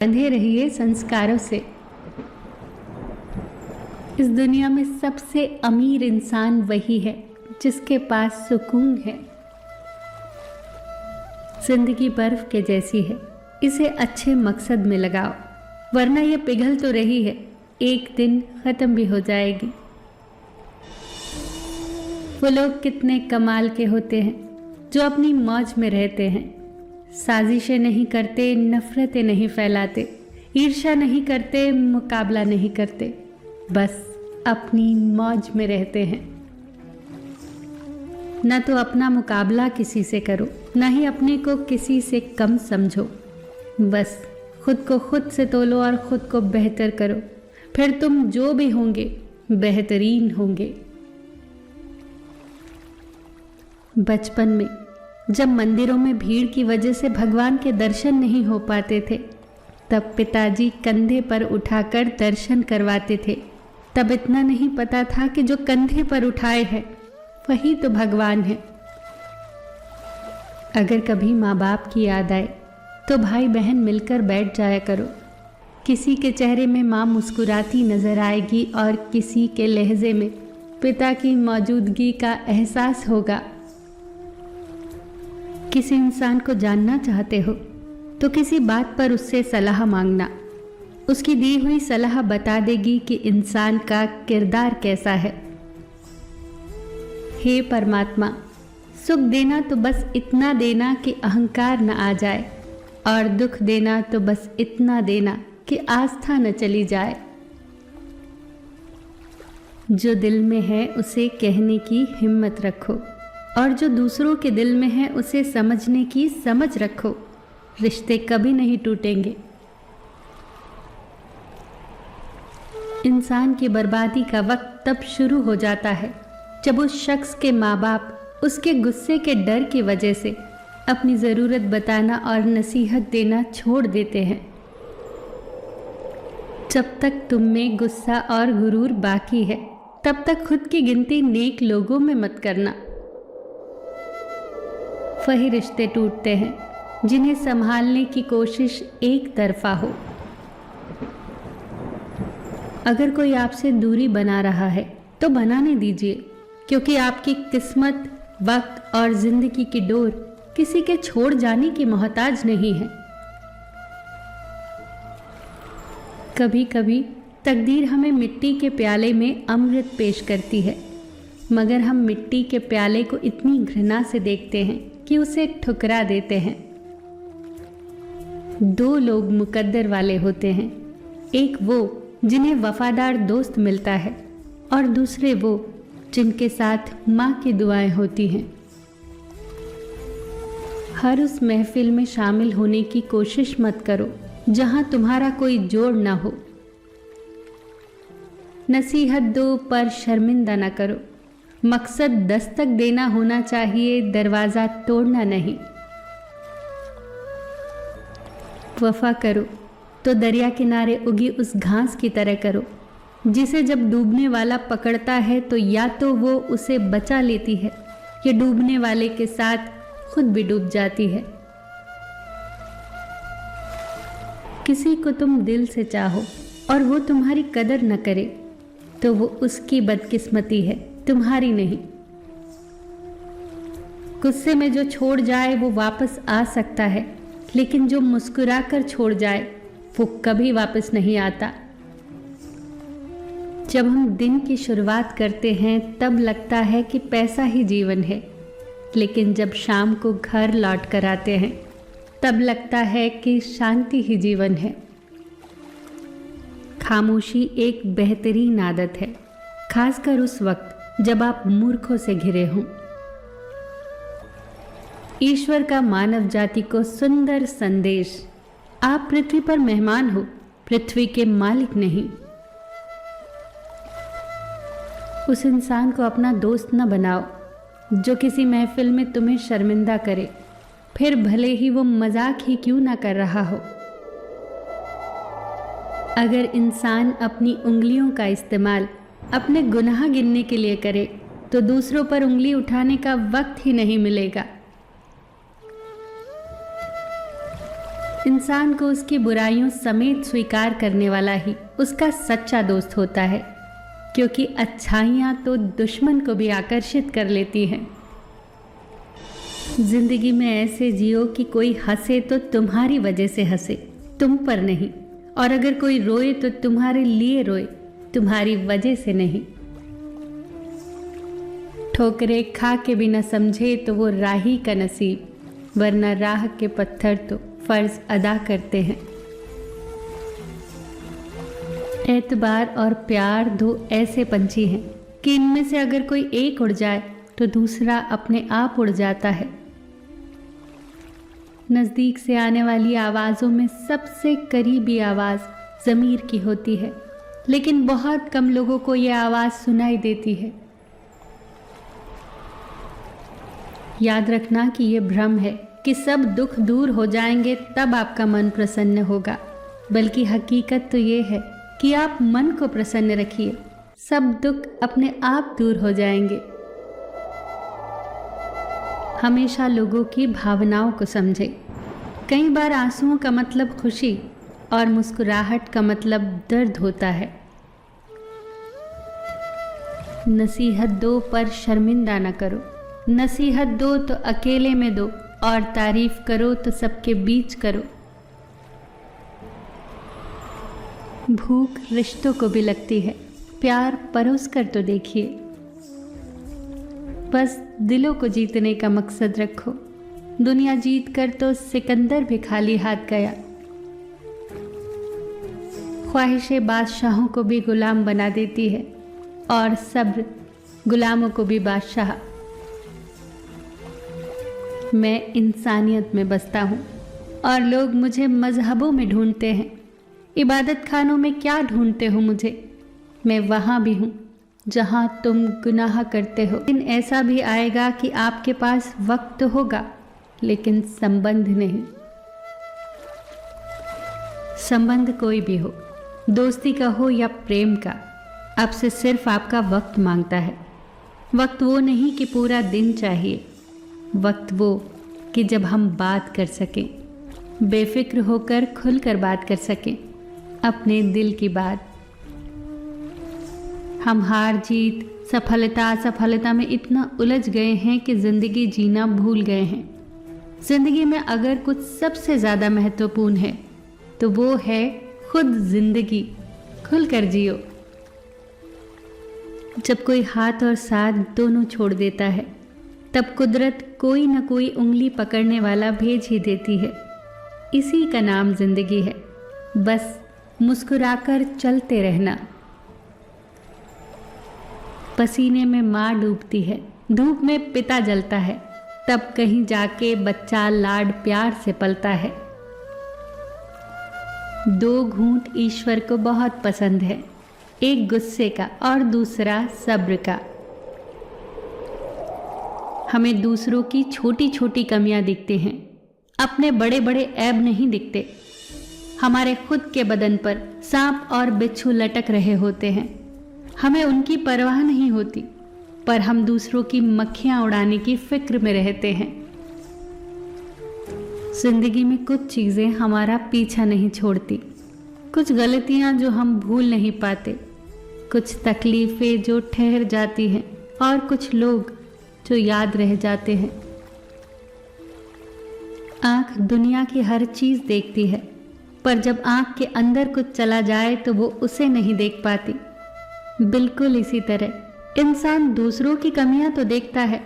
बंधे रहिए संस्कारों से। इस दुनिया में सबसे अमीर इंसान वही है जिसके पास सुकून है। जिंदगी बर्फ के जैसी है, इसे अच्छे मकसद में लगाओ, वरना ये पिघल तो रही है, एक दिन खत्म भी हो जाएगी। वो लोग कितने कमाल के होते हैं जो अपनी मौज में रहते हैं, साजिशें नहीं करते, नफरतें नहीं फैलाते, ईर्ष्या नहीं करते, मुकाबला नहीं करते, बस अपनी मौज में रहते हैं। न तो अपना मुकाबला किसी से करो, न ही अपने को किसी से कम समझो, बस खुद को खुद से तोलो और खुद को बेहतर करो, फिर तुम जो भी होंगे बेहतरीन होंगे। बचपन में जब मंदिरों में भीड़ की वजह से भगवान के दर्शन नहीं हो पाते थे, तब पिताजी कंधे पर उठाकर दर्शन करवाते थे। तब इतना नहीं पता था कि जो कंधे पर उठाए हैं वही तो भगवान है। अगर कभी माँ बाप की याद आए तो भाई बहन मिलकर बैठ जाया करो। किसी के चेहरे में माँ मुस्कुराती नजर आएगी और किसी के लहजे में पिता की मौजूदगी का एहसास होगा। किसी इंसान को जानना चाहते हो तो किसी बात पर उससे सलाह मांगना, उसकी दी हुई सलाह बता देगी कि इंसान का किरदार कैसा है। हे परमात्मा, सुख देना तो बस इतना देना कि अहंकार न आ जाए, और दुख देना तो बस इतना देना कि आस्था न चली जाए। जो दिल में है उसे कहने की हिम्मत रखो, और जो दूसरों के दिल में है उसे समझने की समझ रखो। रिश्ते कभी नहीं टूटेंगे। इंसान की बर्बादी का वक्त तब शुरू हो जाता है जब उस शख्स के माँ बाप उसके गुस्से के डर की वजह से अपनी ज़रूरत बताना और नसीहत देना छोड़ देते हैं। जब तक तुम में गुस्सा और गुरूर बाकी है, तब तक खुद की गिनती नेक लोगों में मत करना। वही रिश्ते टूटते हैं जिन्हें संभालने की कोशिश एक तरफा हो। अगर कोई आपसे दूरी बना रहा है तो बनाने दीजिए, क्योंकि आपकी किस्मत, वक्त और जिंदगी की डोर किसी के छोड़ जाने की मोहताज नहीं है। कभी कभी तकदीर हमें मिट्टी के प्याले में अमृत पेश करती है, मगर हम मिट्टी के प्याले को इतनी घृणा से देखते हैं कि उसे ठुकरा देते हैं। दो लोग मुकद्दर वाले होते हैं, एक वो जिन्हें वफादार दोस्त मिलता है, और दूसरे वो जिनके साथ माँ की दुआएं होती हैं। हर उस महफिल में शामिल होने की कोशिश मत करो जहां तुम्हारा कोई जोड़ ना हो। नसीहत दो पर शर्मिंदा ना करो। मकसद दस्तक देना होना चाहिए, दरवाज़ा तोड़ना नहीं। वफा करो तो दरिया किनारे उगी उस घास की तरह करो, जिसे जब डूबने वाला पकड़ता है तो या तो वो उसे बचा लेती है, या डूबने वाले के साथ खुद भी डूब जाती है। किसी को तुम दिल से चाहो और वो तुम्हारी कदर न करे तो वो उसकी बदकिस्मती है, तुम्हारी नहीं। गुस्से में जो छोड़ जाए वो वापस आ सकता है, लेकिन जो मुस्कुराकर छोड़ जाए वो कभी वापस नहीं आता। जब हम दिन की शुरुआत करते हैं तब लगता है कि पैसा ही जीवन है, लेकिन जब शाम को घर लौट कर आते हैं तब लगता है कि शांति ही जीवन है। खामोशी एक बेहतरीन आदत है, खासकर उस वक्त जब आप मूर्खों से घिरे हों। ईश्वर का मानव जाति को सुंदर संदेश, आप पृथ्वी पर मेहमान हो, पृथ्वी के मालिक नहीं। उस इंसान को अपना दोस्त न बनाओ जो किसी महफिल में तुम्हें शर्मिंदा करे, फिर भले ही वो मजाक ही क्यों ना कर रहा हो। अगर इंसान अपनी उंगलियों का इस्तेमाल अपने गुनाह गिनने के लिए करे तो दूसरों पर उंगली उठाने का वक्त ही नहीं मिलेगा। इंसान को उसकी बुराइयों समेत स्वीकार करने वाला ही उसका सच्चा दोस्त होता है, क्योंकि अच्छाइयाँ तो दुश्मन को भी आकर्षित कर लेती हैं। जिंदगी में ऐसे जियो कि कोई हंसे तो तुम्हारी वजह से हंसे, तुम पर नहीं, और अगर कोई रोए तो तुम्हारे लिए रोए, तुम्हारी वजह से नहीं। ठोकरे खा के भी न समझे तो वो राही का नसीब, वरना राह के पत्थर तो फर्ज अदा करते हैं। एतबार और प्यार दो ऐसे पंछी हैं कि इनमें से अगर कोई एक उड़ जाए तो दूसरा अपने आप उड़ जाता है। नज़दीक से आने वाली आवाज़ों में सबसे करीबी आवाज़ ज़मीर की होती है, लेकिन बहुत कम लोगों को यह आवाज़ सुनाई देती है। याद रखना कि यह भ्रम है कि सब दुख दूर हो जाएंगे तब आपका मन प्रसन्न होगा, बल्कि हकीकत तो ये है कि आप मन को प्रसन्न रखिए, सब दुख अपने आप दूर हो जाएंगे। हमेशा लोगों की भावनाओं को समझें। कई बार आंसुओं का मतलब खुशी और मुस्कुराहट का मतलब दर्द होता है। नसीहत दो पर शर्मिंदा न करो, नसीहत दो तो अकेले में दो, और तारीफ करो तो सबके बीच करो। भूख रिश्तों को भी लगती है, प्यार परोस कर तो देखिए। बस दिलों को जीतने का मकसद रखो, दुनिया जीत कर तो सिकंदर भी खाली हाथ गया। ख्वाहिशें बादशाहों को भी गुलाम बना देती है, और सब्र गुलामों को भी बादशाह। मैं इंसानियत में बसता हूँ और लोग मुझे मजहबों में ढूंढते हैं। इबादत खानों में क्या ढूंढते हो मुझे? मैं वहाँ भी हूँ जहाँ तुम गुनाह करते हो। लेकिन ऐसा भी आएगा कि आपके पास वक्त तो होगा, लेकिन संबंध नहीं। संबंध कोई भी हो, दोस्ती का हो या प्रेम का, आपसे सिर्फ आपका वक्त मांगता है। वक्त वो नहीं कि पूरा दिन चाहिए, वक्त वो कि जब हम बात कर सकें, बेफिक्र होकर खुलकर बात कर सकें अपने दिल की बात। हम हार जीत, सफलता असफलता में इतना उलझ गए हैं कि ज़िंदगी जीना भूल गए हैं। ज़िंदगी में अगर कुछ सबसे ज़्यादा महत्वपूर्ण है तो वो है खुद ज़िंदगी। खुलकर जियो। जब कोई हाथ और साथ दोनों छोड़ देता है, तब कुदरत कोई न कोई उंगली पकड़ने वाला भेज ही देती है। इसी का नाम जिंदगी है, बस मुस्कुराकर चलते रहना। पसीने में माँ डूबती है, धूप में पिता जलता है, तब कहीं जाके बच्चा लाड प्यार से पलता है। दो घूंट ईश्वर को बहुत पसंद है, एक गुस्से का और दूसरा सब्र का। हमें दूसरों की छोटी छोटी कमियां दिखती हैं, अपने बड़े बड़े ऐब नहीं दिखते। हमारे खुद के बदन पर सांप और बिच्छू लटक रहे होते हैं, हमें उनकी परवाह नहीं होती, पर हम दूसरों की मक्खियां उड़ाने की फिक्र में रहते हैं। जिंदगी में कुछ चीज़ें हमारा पीछा नहीं छोड़ती, कुछ गलतियां जो हम भूल नहीं पाते, कुछ तकलीफ़ें जो ठहर जाती हैं, और कुछ लोग जो याद रह जाते हैं। आँख दुनिया की हर चीज़ देखती है, पर जब आँख के अंदर कुछ चला जाए तो वो उसे नहीं देख पाती। बिल्कुल इसी तरह इंसान दूसरों की कमियां तो देखता है,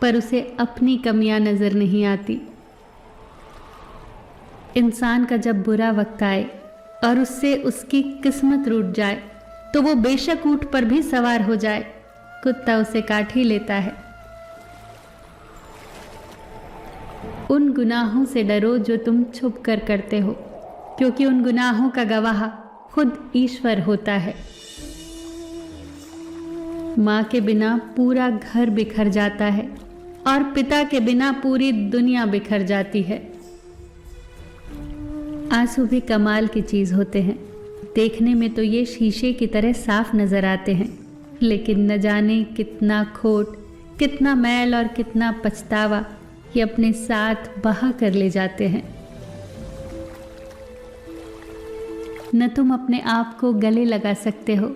पर उसे अपनी कमियां नज़र नहीं आती। इंसान का जब बुरा वक्त आए और उससे उसकी किस्मत रूठ जाए, तो वो बेशक ऊंट पर भी सवार हो जाए, कुत्ता उसे काट ही लेता है। उन गुनाहों से डरो जो तुम छुप कर करते हो, क्योंकि उन गुनाहों का गवाह खुद ईश्वर होता है। माँ के बिना पूरा घर बिखर जाता है, और पिता के बिना पूरी दुनिया बिखर जाती है। आंसू भी कमाल की चीज़ होते हैं, देखने में तो ये शीशे की तरह साफ नज़र आते हैं, लेकिन न जाने कितना खोट, कितना मैल और कितना पछतावा ये अपने साथ बहा कर ले जाते हैं। न तुम अपने आप को गले लगा सकते हो,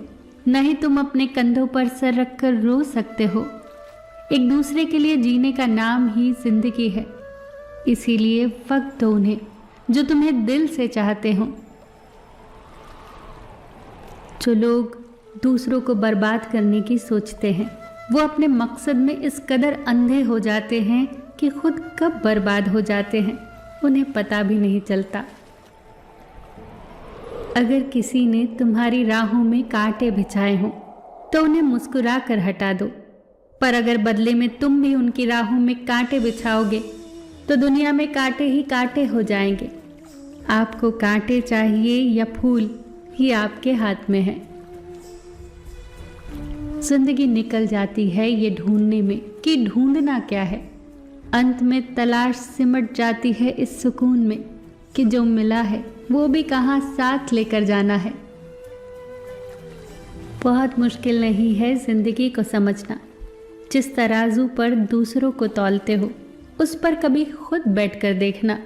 न ही तुम अपने कंधों पर सर रखकर रो सकते हो। एक दूसरे के लिए जीने का नाम ही जिंदगी है। इसीलिए वक्त दो उन्हें जो तुम्हें दिल से चाहते हो। जो लोग दूसरों को बर्बाद करने की सोचते हैं, वो अपने मकसद में इस कदर अंधे हो जाते हैं कि खुद कब बर्बाद हो जाते हैं उन्हें पता भी नहीं चलता। अगर किसी ने तुम्हारी राहों में कांटे बिछाए हों तो उन्हें मुस्कुरा कर हटा दो, पर अगर बदले में तुम भी उनकी राहों में कांटे बिछाओगे तो दुनिया में कांटे ही कांटे हो जाएंगे। आपको कांटे चाहिए या फूल, ये आपके हाथ में है। जिंदगी निकल जाती है ये ढूंढने में कि ढूंढना क्या है। अंत में तलाश सिमट जाती है इस सुकून में कि जो मिला है वो भी कहाँ साथ लेकर जाना है। बहुत मुश्किल नहीं है जिंदगी को समझना। जिस तराजू पर दूसरों को तौलते हो उस पर कभी खुद बैठकर देखना।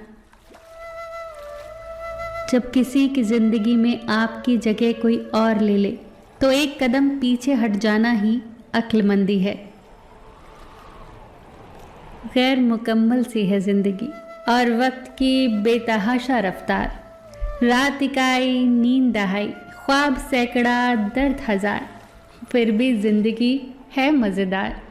जब किसी की जिंदगी में आपकी जगह कोई और ले ले तो एक कदम पीछे हट जाना ही अक्लमंदी है। गैर मुकम्मल सी है जिंदगी और वक्त की बेतहाशा रफ्तार। रात इकाई, नींद दहाई, ख्वाब सैकड़ा, दर्द हजार, फिर भी जिंदगी है मज़ेदार।